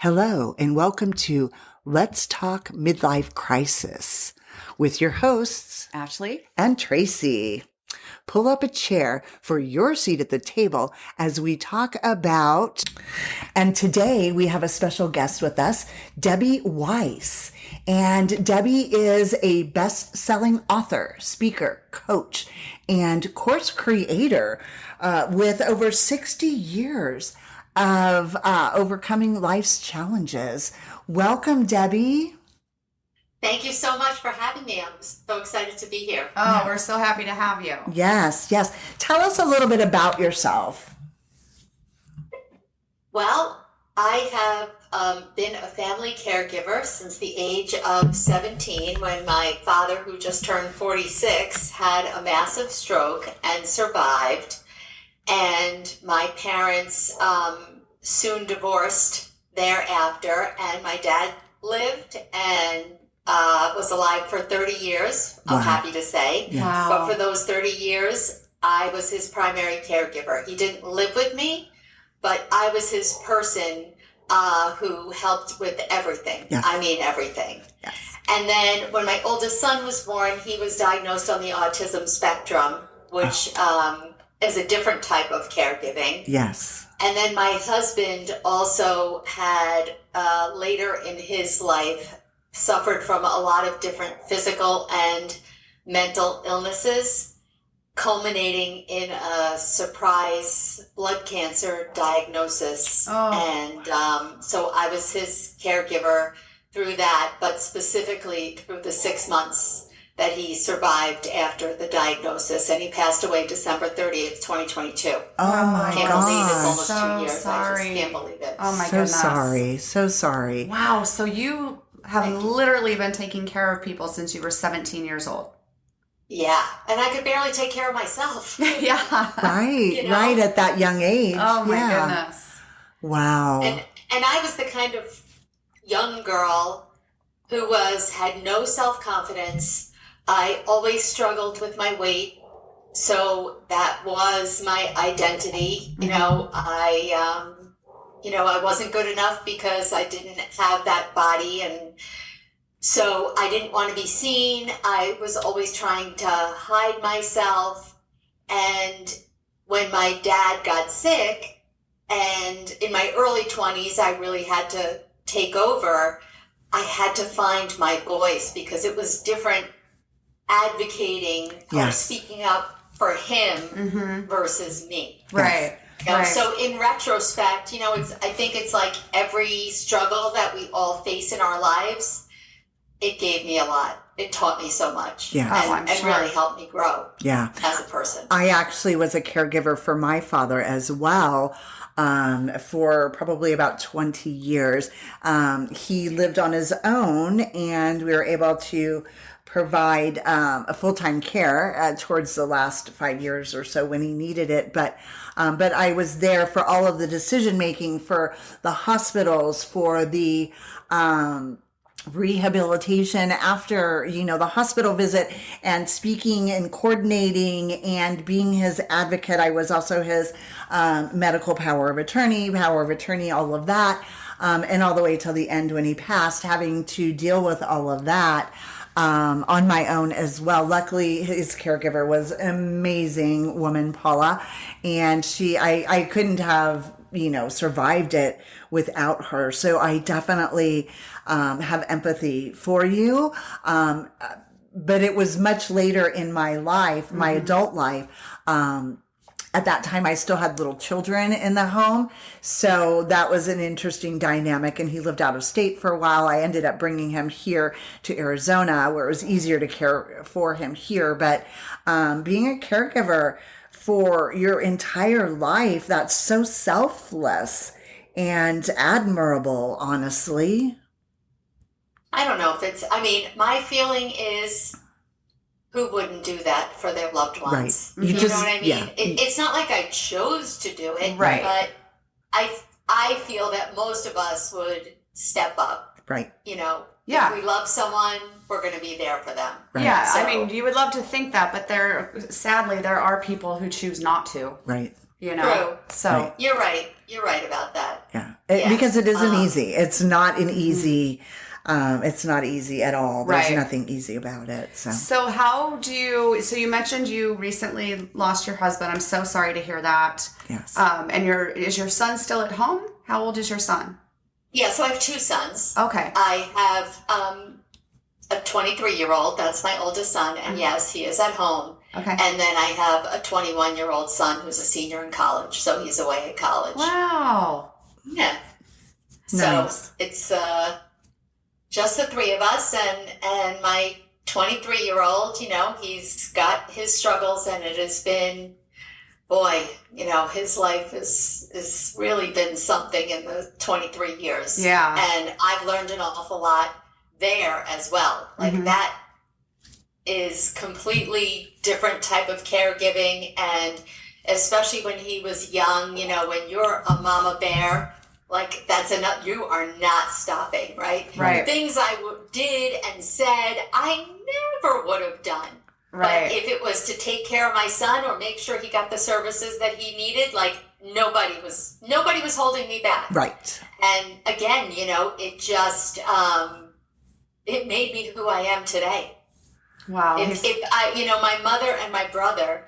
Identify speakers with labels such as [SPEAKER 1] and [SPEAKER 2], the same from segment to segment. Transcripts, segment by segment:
[SPEAKER 1] Hello, and welcome to Let's Talk Midlife Crisis with your hosts,
[SPEAKER 2] Ashley
[SPEAKER 1] and Traci. Pull up a chair for your seat at the table as we talk about, and today we have a special guest with us, Debbie Weiss. And Debbie is a best-selling author, speaker, coach, and course creator with over 60 years of overcoming life's challenges. Welcome, Debbie.
[SPEAKER 3] Thank you so much for having me. I'm so excited to be here.
[SPEAKER 2] Oh, we're so happy to have you.
[SPEAKER 1] Yes. Tell us a little bit about yourself.
[SPEAKER 3] Well, I have been a family caregiver since the age of 17 when my father, who just turned 46, had a massive stroke and survived. And my parents soon divorced thereafter, and my dad lived and was alive for 30 years,
[SPEAKER 1] Wow.
[SPEAKER 3] I'm happy to say.
[SPEAKER 1] Yes.
[SPEAKER 2] Wow.
[SPEAKER 3] But for those 30 years, I was his primary caregiver. He didn't live with me, but I was his person who helped with everything.
[SPEAKER 1] Yes.
[SPEAKER 3] I mean, everything.
[SPEAKER 1] Yes.
[SPEAKER 3] And then when my oldest son was born, he was diagnosed on the autism spectrum, which is a different type of caregiving.
[SPEAKER 1] Yes.
[SPEAKER 3] And then my husband also had, later in his life, suffered from a lot of different physical and mental illnesses, culminating in a surprise blood cancer diagnosis.
[SPEAKER 2] Oh.
[SPEAKER 3] And so I was his caregiver through that, but specifically through the 6 months that he survived after the diagnosis, and he passed away December 30th, 2022.
[SPEAKER 1] Oh my
[SPEAKER 3] Can't believe it's
[SPEAKER 1] gosh.
[SPEAKER 3] almost
[SPEAKER 2] So
[SPEAKER 3] 2 years. I
[SPEAKER 2] sorry.
[SPEAKER 3] just can't believe it.
[SPEAKER 2] Oh my
[SPEAKER 1] So
[SPEAKER 2] goodness.
[SPEAKER 1] sorry. So sorry.
[SPEAKER 2] Wow. So you have
[SPEAKER 3] Thank you.
[SPEAKER 2] literally been taking care of people since you were 17 years old.
[SPEAKER 3] Yeah, and I could barely take care of myself.
[SPEAKER 2] Yeah.
[SPEAKER 1] Right.
[SPEAKER 3] You know?
[SPEAKER 1] Right at that young age.
[SPEAKER 2] Oh my
[SPEAKER 1] Yeah.
[SPEAKER 2] goodness.
[SPEAKER 1] Wow.
[SPEAKER 3] And I was the kind of young girl who had no self-confidence. I always struggled with my weight, so that was my identity. You know, I wasn't good enough because I didn't have that body, and so I didn't want to be seen. I was always trying to hide myself. And when my dad got sick, and in my early 20s, I really had to take over. I had to find my voice because it was different advocating or
[SPEAKER 1] Yes.
[SPEAKER 3] speaking up for him
[SPEAKER 2] Mm-hmm.
[SPEAKER 3] versus me.
[SPEAKER 2] Right.
[SPEAKER 3] You know,
[SPEAKER 2] Right.
[SPEAKER 3] So in retrospect, I think it's like every struggle that we all face in our lives, it gave me a lot. It taught me so much.
[SPEAKER 1] Yeah.
[SPEAKER 2] Oh, I'm
[SPEAKER 3] and
[SPEAKER 2] sure.
[SPEAKER 3] really helped me grow
[SPEAKER 1] Yeah.
[SPEAKER 3] as a person.
[SPEAKER 1] I actually was a caregiver for my father as well. For probably about 20 years. He lived on his own, and we were able to provide a full-time care towards the last 5 years or so when he needed it. But I was there for all of the decision making, for the hospitals, for the rehabilitation after, the hospital visit, and speaking and coordinating and being his advocate. I was also his medical power of attorney, all of that. And all the way till the end when he passed, having to deal with all of that on my own as well. Luckily, his caregiver was an amazing woman, Paula, and I couldn't have, survived it without her. So I definitely have empathy for you. But it was much later in my life, my adult life. At that time, I still had little children in the home. So that was an interesting dynamic. And he lived out of state for a while. I ended up bringing him here to Arizona, where it was easier to care for him here. But being a caregiver for your entire life, that's so selfless and admirable, honestly.
[SPEAKER 3] I don't know if my feeling is, who wouldn't do that for their loved ones?
[SPEAKER 1] Right.
[SPEAKER 3] You know what I mean?
[SPEAKER 1] Yeah.
[SPEAKER 3] It's not like I chose to do it,
[SPEAKER 2] Right.
[SPEAKER 3] but I feel that most of us would step up.
[SPEAKER 1] Right.
[SPEAKER 2] Yeah.
[SPEAKER 3] If we love someone, we're going to be there for them.
[SPEAKER 1] Right.
[SPEAKER 2] Yeah.
[SPEAKER 3] So-
[SPEAKER 2] I mean, you would love to think that, but sadly, there are people who choose not to.
[SPEAKER 1] Right.
[SPEAKER 3] True.
[SPEAKER 2] So
[SPEAKER 1] Right.
[SPEAKER 3] You're right. You're right about that.
[SPEAKER 1] Yeah. Because it isn't easy. It's not an easy, it's not easy at all. There's
[SPEAKER 2] Right.
[SPEAKER 1] nothing easy about it. So
[SPEAKER 2] So you mentioned you recently lost your husband. I'm so sorry to hear that.
[SPEAKER 1] yes.
[SPEAKER 2] And is your son still at home? How old is your son?
[SPEAKER 3] Yeah, so I have two sons.
[SPEAKER 2] Okay.
[SPEAKER 3] I have a 23-year-old, that's my oldest son, and yes, he is at home.
[SPEAKER 2] Okay.
[SPEAKER 3] And then I have a 21-year-old son who's a senior in college, so he's away at college.
[SPEAKER 2] Wow.
[SPEAKER 3] Yeah.
[SPEAKER 1] Nice.
[SPEAKER 3] So it's just the three of us, and my 23-year-old, he's got his struggles, and it has been, boy, his life is really been something in the 23 years.
[SPEAKER 2] Yeah.
[SPEAKER 3] And I've learned an awful lot there as well. Like that is completely different type of caregiving, and especially when he was young, when you're a mama bear, like that's enough. You are not stopping, right?
[SPEAKER 2] Right.
[SPEAKER 3] Things I did and said, I never would have done.
[SPEAKER 2] Right.
[SPEAKER 3] But if it was to take care of my son or make sure he got the services that he needed, like nobody was holding me back.
[SPEAKER 1] Right.
[SPEAKER 3] And again, it just it made me who I am today.
[SPEAKER 2] Wow.
[SPEAKER 3] If I, my mother and my brother,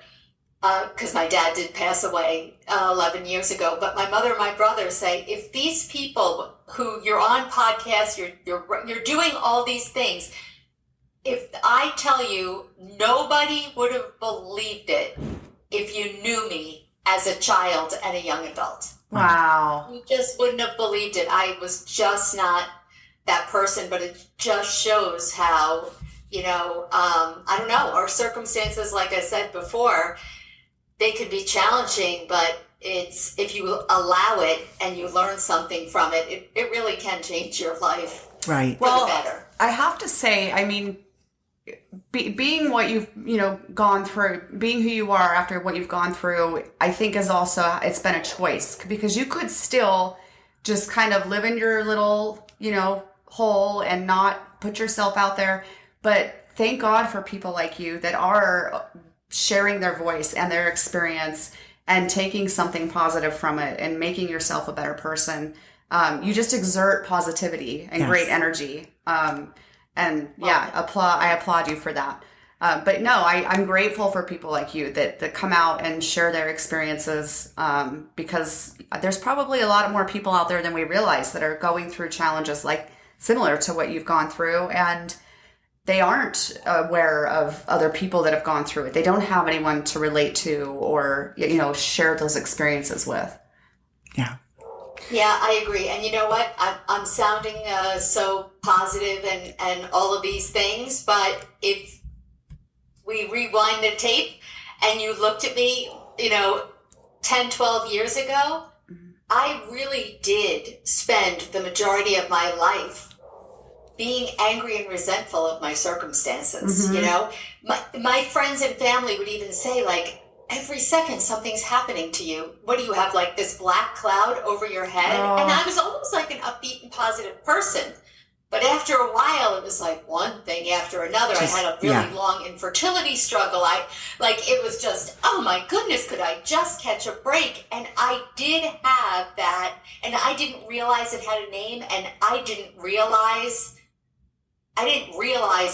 [SPEAKER 3] because my dad did pass away 11 years ago, but my mother and my brother say, if these people who you're on podcasts, you're doing all these things, if I tell you, nobody would have believed it if you knew me as a child and a young adult.
[SPEAKER 2] Wow.
[SPEAKER 3] You just wouldn't have believed it. I was just not that person, but it just shows how, I don't know, our circumstances, like I said before, they could be challenging, but it's, if you allow it and you learn something from it, it really can change your life
[SPEAKER 1] Right.
[SPEAKER 3] for the better.
[SPEAKER 2] I have to say, I mean, being what you've gone through, being who you are after what you've gone through, I think is also, it's been a choice, because you could still just kind of live in your little hole and not put yourself out there. But thank God for people like you that are sharing their voice and their experience and taking something positive from it and making yourself a better person. You just exert positivity and great energy. And yeah, I applaud you for that. But no, I'm grateful for people like you that come out and share their experiences, because there's probably a lot more people out there than we realize that are going through challenges like similar to what you've gone through, and they aren't aware of other people that have gone through it. They don't have anyone to relate to or share those experiences with.
[SPEAKER 1] Yeah.
[SPEAKER 3] Yeah, I agree. And you know what? I'm sounding so positive and all of these things, but if we rewind the tape and you looked at me, 10, 12 years ago, I really did spend the majority of my life being angry and resentful of my circumstances. My friends and family would even say, like, every second something's happening to you. What do you have, like this black cloud over your head?
[SPEAKER 2] Oh.
[SPEAKER 3] And I was always like an upbeat and positive person. But after a while, it was like one thing after another. I had a really long infertility struggle. It was just, oh my goodness, could I just catch a break? And I did have that, and I didn't realize it had a name, and I didn't realize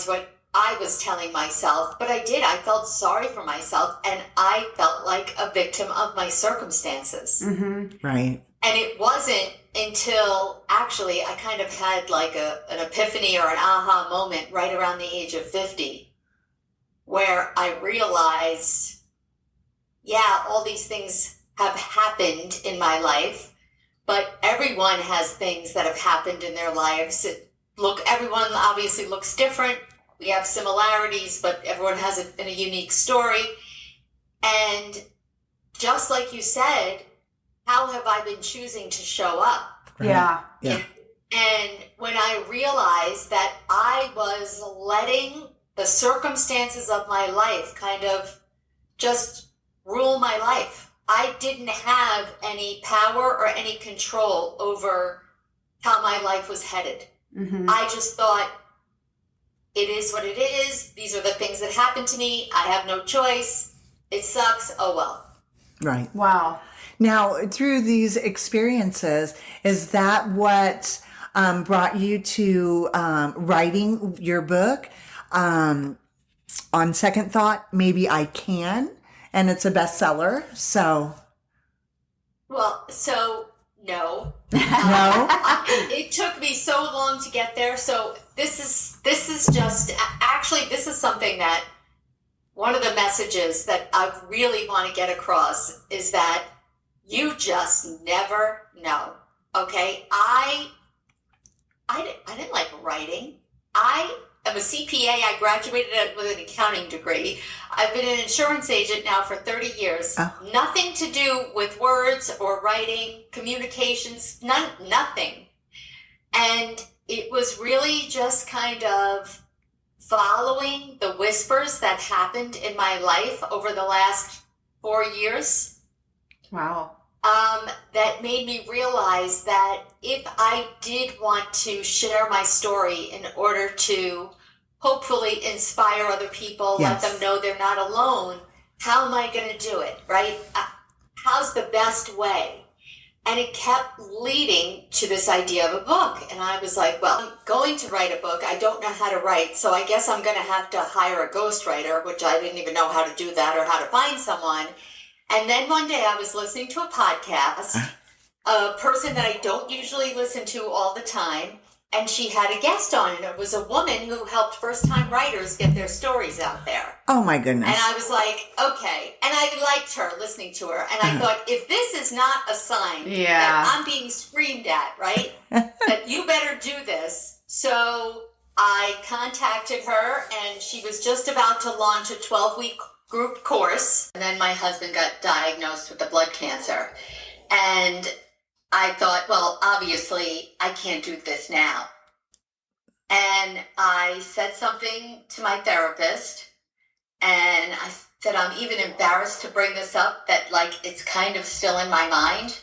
[SPEAKER 3] what I was telling myself, but I did. I felt sorry for myself, and I felt like a victim of my circumstances.
[SPEAKER 2] Mm-hmm.
[SPEAKER 1] Right.
[SPEAKER 3] And it wasn't until actually I kind of had like an epiphany or an aha moment right around the age of 50, where I realized, all these things have happened in my life, but everyone has things that have happened in their lives. Everyone obviously looks different. We have similarities, but everyone has a unique story. And just like you said, how have I been choosing to show up?
[SPEAKER 1] Right.
[SPEAKER 2] Yeah.
[SPEAKER 3] And when I realized that I was letting the circumstances of my life kind of just rule my life, I didn't have any power or any control over how my life was headed.
[SPEAKER 2] Mm-hmm.
[SPEAKER 3] I just thought, it is what it is. These are the things that happened to me. I have no choice. It sucks. Oh, well.
[SPEAKER 1] Right.
[SPEAKER 2] Wow.
[SPEAKER 1] Now, through these experiences, is that what brought you to writing your book? On second thought, maybe I can, and it's a bestseller. So,
[SPEAKER 3] Well, so no.
[SPEAKER 1] no.
[SPEAKER 3] It took me so long to get there. So this is just actually this is something that one of the messages that I really want to get across is that you just never know. Okay, I didn't like writing. I am a CPA. I graduated with an accounting degree. I've been an insurance agent now for 30 years.
[SPEAKER 1] Oh.
[SPEAKER 3] Nothing to do with words or writing, communications, nothing. And it was really just kind of following the whispers that happened in my life over the last 4 years.
[SPEAKER 2] Wow.
[SPEAKER 3] That made me realize that if I did want to share my story in order to hopefully inspire other people,
[SPEAKER 1] Yes.
[SPEAKER 3] let them know they're not alone, how am I going to do it, right? How's the best way? And it kept leading to this idea of a book. And I was like, well, I'm going to write a book. I don't know how to write, so I guess I'm going to have to hire a ghostwriter, which I didn't even know how to do that or how to find someone. And then one day I was listening to a podcast, a person that I don't usually listen to all the time, and she had a guest on, and it was a woman who helped first-time writers get their stories out there.
[SPEAKER 1] Oh my goodness.
[SPEAKER 3] And I was like, okay. And I liked her, listening to her. And I thought, if this is not a sign that I'm being screamed at, right, that you better do this. So I contacted her, and she was just about to launch a 12-week group course. And then my husband got diagnosed with the blood cancer. And I thought, well, obviously I can't do this now. And I said something to my therapist, and I said, I'm even embarrassed to bring this up, that like it's kind of still in my mind,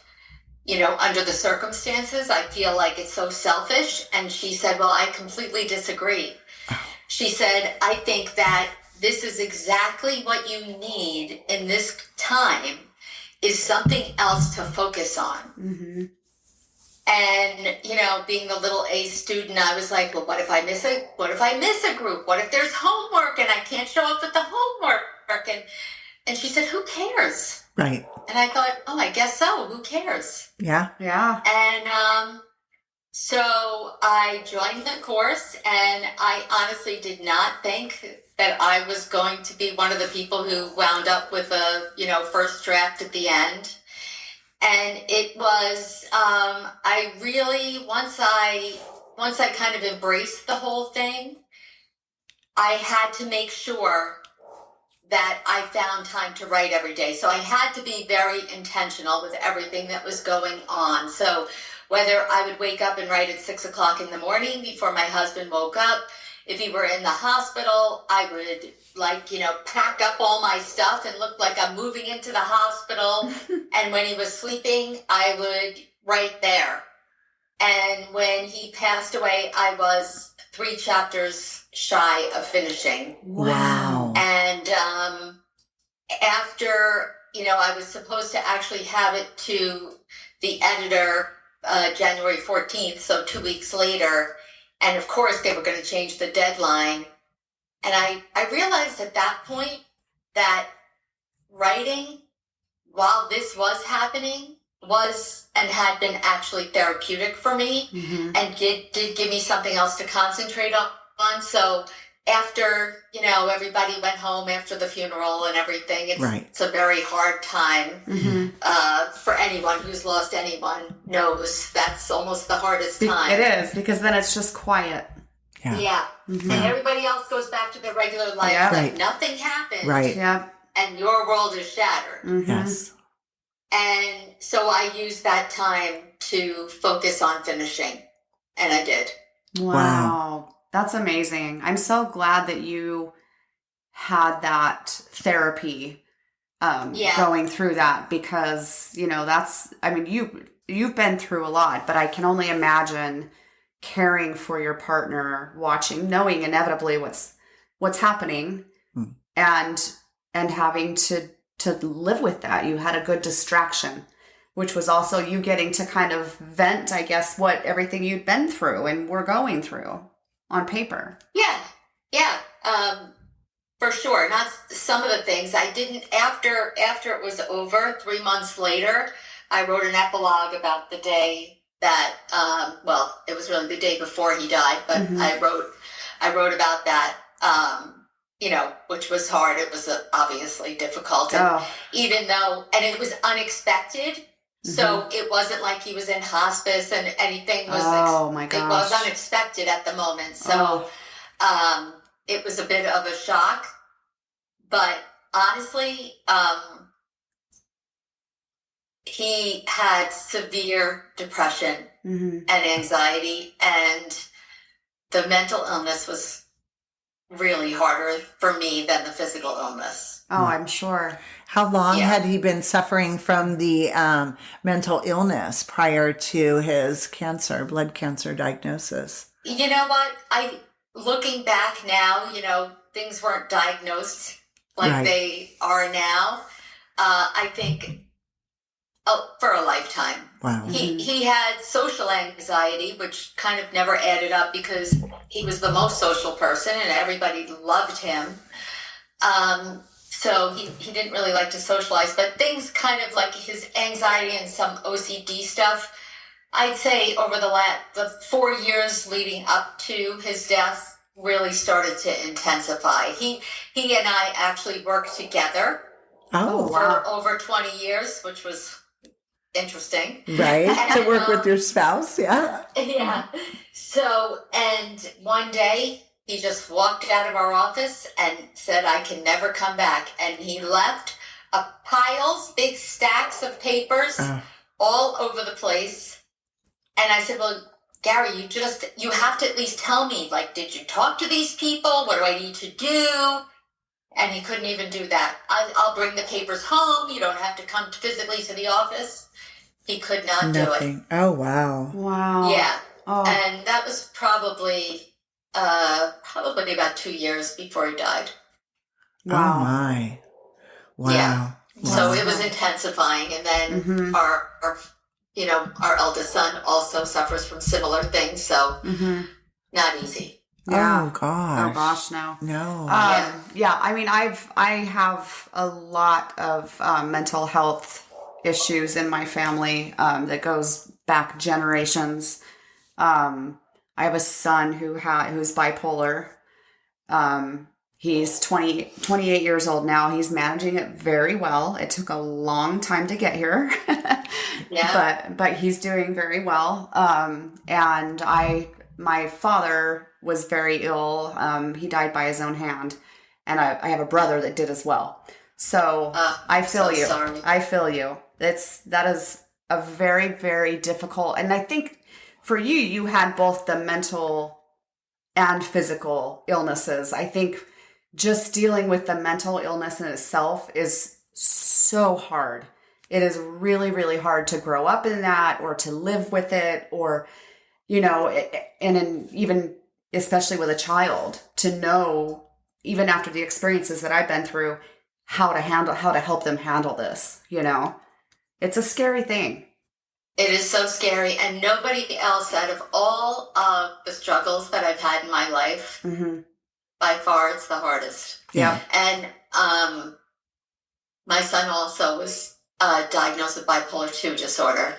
[SPEAKER 3] you know, under the circumstances. I feel like it's so selfish. And she said, well, I completely disagree. She said, I think that this is exactly what you need in this time, is something else to focus on.
[SPEAKER 2] Mm-hmm.
[SPEAKER 3] And, you know, being the little A student, I was like, well, what if I miss a group? What if there's homework and I can't show up at the homework? And she said, who cares?
[SPEAKER 1] Right.
[SPEAKER 3] And I thought, oh, I guess so. Who cares?
[SPEAKER 1] Yeah.
[SPEAKER 2] Yeah.
[SPEAKER 3] And so I joined the course, and I honestly did not think that I was going to be one of the people who wound up with a, you know, first draft at the end. And it was, I really, once I kind of embraced the whole thing, I had to make sure that I found time to write every day. So I had to be very intentional with everything that was going on. So whether I would wake up and write at 6 o'clock in the morning before my husband woke up, if he were in the hospital, I would, like, you know, pack up all my stuff and look like I'm moving into the hospital. And when he was sleeping, I would write there. And when he passed away, I was 3 chapters shy of finishing.
[SPEAKER 1] Wow.
[SPEAKER 3] And after, you know, I was supposed to actually have it to the editor January 14th, so 2 weeks later. And of course, they were going to change the deadline. And I realized at that point that writing, while this was happening, was and had been actually therapeutic for me, and did give me something else to concentrate on. So after, you know, everybody went home after the funeral and everything, it's a very hard time for anyone who's lost anyone knows that's almost the hardest time.
[SPEAKER 2] It is, because then it's just quiet.
[SPEAKER 3] Yeah. And everybody else goes back to their regular life.
[SPEAKER 2] Yeah.
[SPEAKER 3] Like nothing happened.
[SPEAKER 1] Right.
[SPEAKER 2] Yeah.
[SPEAKER 3] And your world is shattered.
[SPEAKER 1] Yes.
[SPEAKER 3] And so I used that time to focus on finishing. And I did.
[SPEAKER 2] Wow. That's amazing. I'm so glad that you had that therapy going through that, because, you know, that's, I mean, you've been through a lot, but I can only imagine caring for your partner, watching, knowing inevitably what's happening, and having to live with that. You had a good distraction. which was also you getting to kind of vent, I guess, what everything you'd been through and were going through on paper.
[SPEAKER 3] Yeah. Yeah. For sure. Not some of the things I didn't after it was over, 3 months later, I wrote an epilogue about the day that, well, it was really the day before he died, but I wrote about that, you know, which was hard. It was obviously difficult. And even though, and it was unexpected. So it wasn't like he was in hospice and anything was, it was unexpected at the moment. So, it was a bit of a shock, but honestly, he had severe depression and anxiety, and the mental illness was really harder for me than the physical illness.
[SPEAKER 2] Oh, I'm sure.
[SPEAKER 1] How long had he been suffering from the mental illness prior to his blood cancer diagnosis?
[SPEAKER 3] You know what? Looking back now, you know, things weren't diagnosed like they are now. I think for a lifetime.
[SPEAKER 1] Wow.
[SPEAKER 3] He had social anxiety, which kind of never added up because he was the most social person and everybody loved him. So he didn't really like to socialize, but things kind of like his anxiety and some OCD stuff, I'd say over the 4 years leading up to his death really started to intensify. He and I actually worked together for over 20 years, which was interesting.
[SPEAKER 1] Right. To work with your spouse. Yeah.
[SPEAKER 3] Yeah. So, and one day he just walked out of our office and said, I can never come back. And he left big stacks of papers all over the place. And I said, well, Gary, you have to at least tell me, like, did you talk to these people? What do I need to do? And he couldn't even do that. I'll bring the papers home. You don't have to come physically to the office. He could not do it.
[SPEAKER 1] Oh, wow.
[SPEAKER 2] Wow.
[SPEAKER 3] Yeah.
[SPEAKER 2] Oh.
[SPEAKER 3] And that was probably about 2 years before he died.
[SPEAKER 1] Wow. Oh, my. Wow.
[SPEAKER 3] Yeah.
[SPEAKER 1] Wow.
[SPEAKER 3] So it was intensifying. And then our eldest son also suffers from similar things. So not easy.
[SPEAKER 2] Yeah.
[SPEAKER 1] Oh, gosh.
[SPEAKER 2] Oh, gosh, no.
[SPEAKER 1] No.
[SPEAKER 2] Yeah, I mean, I have a lot of mental health issues in my family that goes back generations. I have a son who's bipolar. He's 28 years old now. He's managing it very well. It took a long time to get here.
[SPEAKER 3] Yeah.
[SPEAKER 2] But he's doing very well. And my father was very ill. He died by his own hand. And I have a brother that did as well. So I feel you.
[SPEAKER 3] Sorry.
[SPEAKER 2] I feel you. That is a very, very difficult. And I think for you had both the mental and physical illnesses. I think just dealing with the mental illness in itself is so hard. It is really, really hard to grow up in that or to live with it or, even especially with a child, to know, even after the experiences that I've been through, how to help them handle this, It's a scary thing.
[SPEAKER 3] It is so scary. And nobody else, out of all of the struggles that I've had in my life, by far it's the hardest.
[SPEAKER 2] Yeah.
[SPEAKER 3] And my son also was diagnosed with bipolar 2 disorder.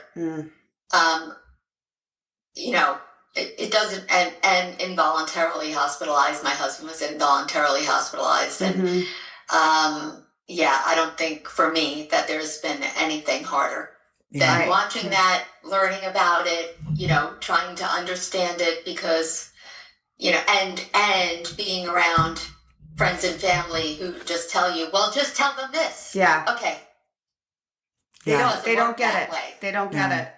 [SPEAKER 3] It doesn't, and involuntarily hospitalized. My husband was involuntarily hospitalized. And I don't think for me that there's been anything harder than watching that, learning about it, trying to understand it because, and being around friends and family who just tell you, well, just tell them this.
[SPEAKER 2] Yeah.
[SPEAKER 3] Okay.
[SPEAKER 2] They don't get it. They don't get it.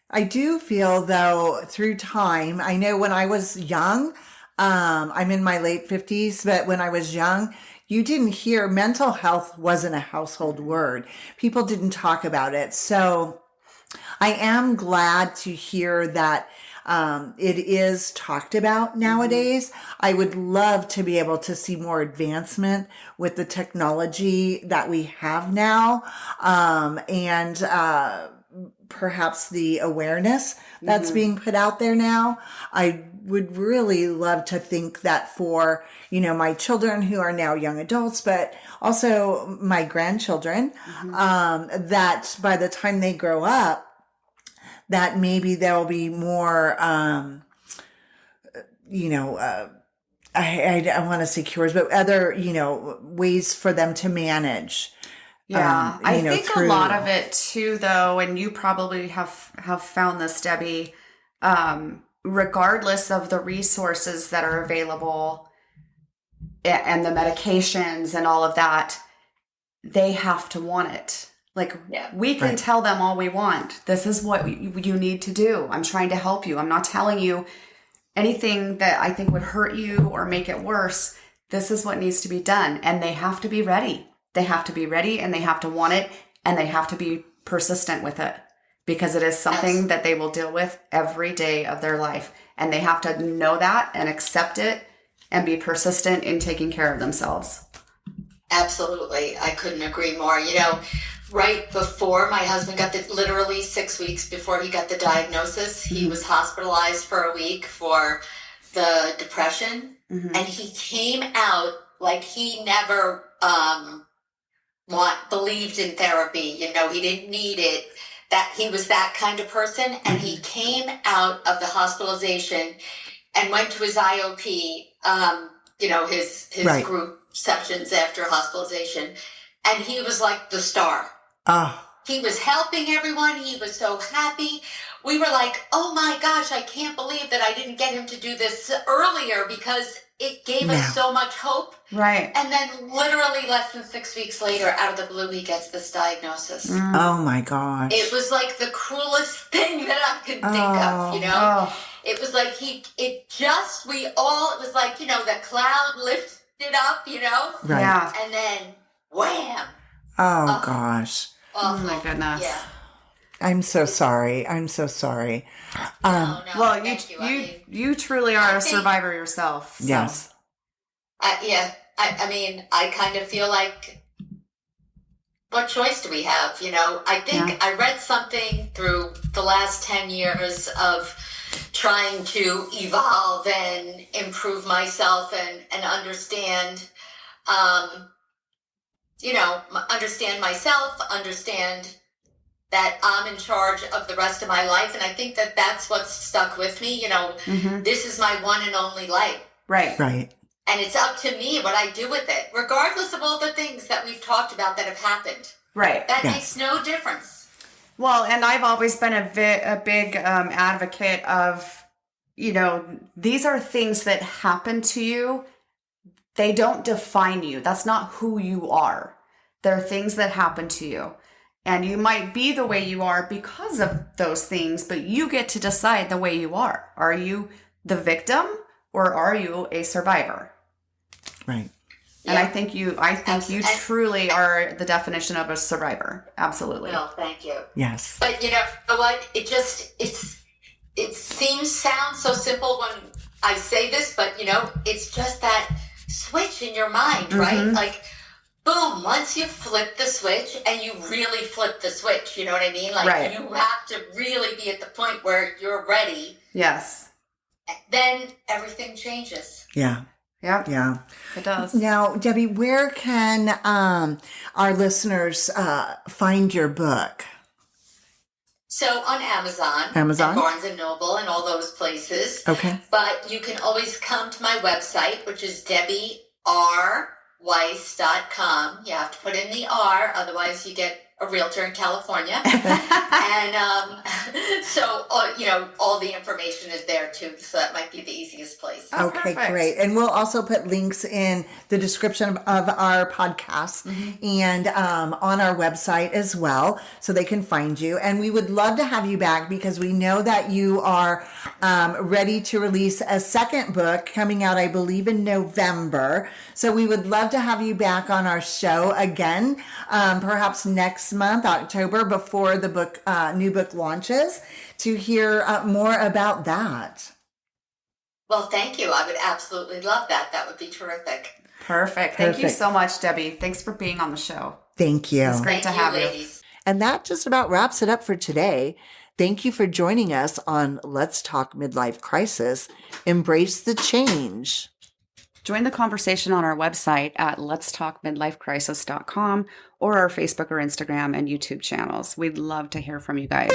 [SPEAKER 1] I do feel, though, through time, I know when I was young, I'm in my late 50s, but when I was young, you didn't hear, mental health wasn't a household word. People didn't talk about it. So I am glad to hear that it is talked about nowadays. I would love to be able to see more advancement with the technology that we have now. perhaps the awareness that's being put out there now. I would really love to think that for, my children who are now young adults, but also my grandchildren, that by the time they grow up, that maybe there'll be more, I want to say cures, but other, ways for them to manage.
[SPEAKER 2] Yeah, I think
[SPEAKER 1] through...
[SPEAKER 2] a lot of it too, though, and you probably have found this, Debbie, regardless of the resources that are available and the medications and all of that, they have to want it. Like, we can tell them all we want. This is what you need to do. I'm trying to help you. I'm not telling you anything that I think would hurt you or make it worse. This is what needs to be done. And they have to be ready. They have to be ready, and they have to want it, and they have to be persistent with it, because it is something that they will deal with every day of their life. And they have to know that and accept it and be persistent in taking care of themselves.
[SPEAKER 3] Absolutely. I couldn't agree more. Right before my husband got literally 6 weeks before he got the diagnosis, he was hospitalized for a week for the depression. And he came out like he never believed in therapy. He didn't need it. That he was that kind of person. And he came out of the hospitalization and went to his IOP, his group sessions after hospitalization. And he was like the star. He was helping everyone. He was so happy. We were like, oh my gosh, I can't believe that I didn't get him to do this earlier, because it gave us so much hope.
[SPEAKER 2] Right.
[SPEAKER 3] And then literally less than 6 weeks later, out of the blue, he gets this diagnosis.
[SPEAKER 1] Oh my gosh.
[SPEAKER 3] It was like the cruelest thing that I could think of, It was like it was like, the cloud lifted up,
[SPEAKER 1] Right.
[SPEAKER 2] Yeah.
[SPEAKER 3] And then wham.
[SPEAKER 1] Oh gosh.
[SPEAKER 3] Oh
[SPEAKER 2] my goodness.
[SPEAKER 3] Yeah.
[SPEAKER 1] I'm so sorry.
[SPEAKER 3] No,
[SPEAKER 2] Well,
[SPEAKER 3] thank you.
[SPEAKER 2] you truly are a survivor yourself. So.
[SPEAKER 1] Yes.
[SPEAKER 3] I kind of feel like, what choice do we have? I think I read something through the last 10 years of trying to evolve and improve myself and understand, understand myself, understand that I'm in charge of the rest of my life. And I think that that's what's stuck with me. This is my one and only life.
[SPEAKER 2] Right.
[SPEAKER 1] Right.
[SPEAKER 3] And it's up to me what I do with it, regardless of all the things that we've talked about that have happened.
[SPEAKER 2] Right.
[SPEAKER 3] That makes no difference.
[SPEAKER 2] Well, and I've always been a big advocate of, these are things that happen to you. They don't define you. That's not who you are. They're things that happen to you. And you might be the way you are because of those things, but you get to decide the way you are. Are you the victim, or are you a survivor?
[SPEAKER 1] Right.
[SPEAKER 2] And I think you truly are the definition of a survivor. Absolutely.
[SPEAKER 3] Well, thank you.
[SPEAKER 1] Yes.
[SPEAKER 3] But you know what? Sounds so simple when I say this, but it's just that switch in your mind, right? Like, boom, once you flip the switch, and you really flip the switch, you know what I mean? Like, you have to really be at the point where you're ready.
[SPEAKER 2] Yes.
[SPEAKER 3] Then everything changes.
[SPEAKER 1] Yeah.
[SPEAKER 2] Yep.
[SPEAKER 1] Yeah.
[SPEAKER 2] It does.
[SPEAKER 1] Now, Debbie, where can our listeners find your book?
[SPEAKER 3] So on Amazon, and Barnes & Noble, and all those places.
[SPEAKER 1] Okay.
[SPEAKER 3] But you can always come to my website, which is DebbieRWeiss.com. You have to put in the R, otherwise you get a realtor in California. And so, all the information is there too. So that might be the easiest place.
[SPEAKER 1] Okay,
[SPEAKER 2] perfect.
[SPEAKER 1] great. And we'll also put links in the description of our podcast and on our website as well, so they can find you. And we would love to have you back, because we know that you are ready to release a second book coming out, I believe, in November. So we would love to have you back on our show again, perhaps next month, October, before the book new book launches, to hear more about that.
[SPEAKER 3] Well, thank you. I would absolutely love that. That would be terrific.
[SPEAKER 2] Perfect. Thank you so much, Debbie. Thanks for being on the show.
[SPEAKER 1] Thank you.
[SPEAKER 2] It's great to have you.
[SPEAKER 3] Ladies.
[SPEAKER 1] And that just about wraps it up for today. Thank you for joining us on Let's Talk Midlife Crisis. Embrace the change.
[SPEAKER 2] Join the conversation on our website at letstalkmidlifecrisis.com or our Facebook or Instagram and YouTube channels. We'd love to hear from you guys.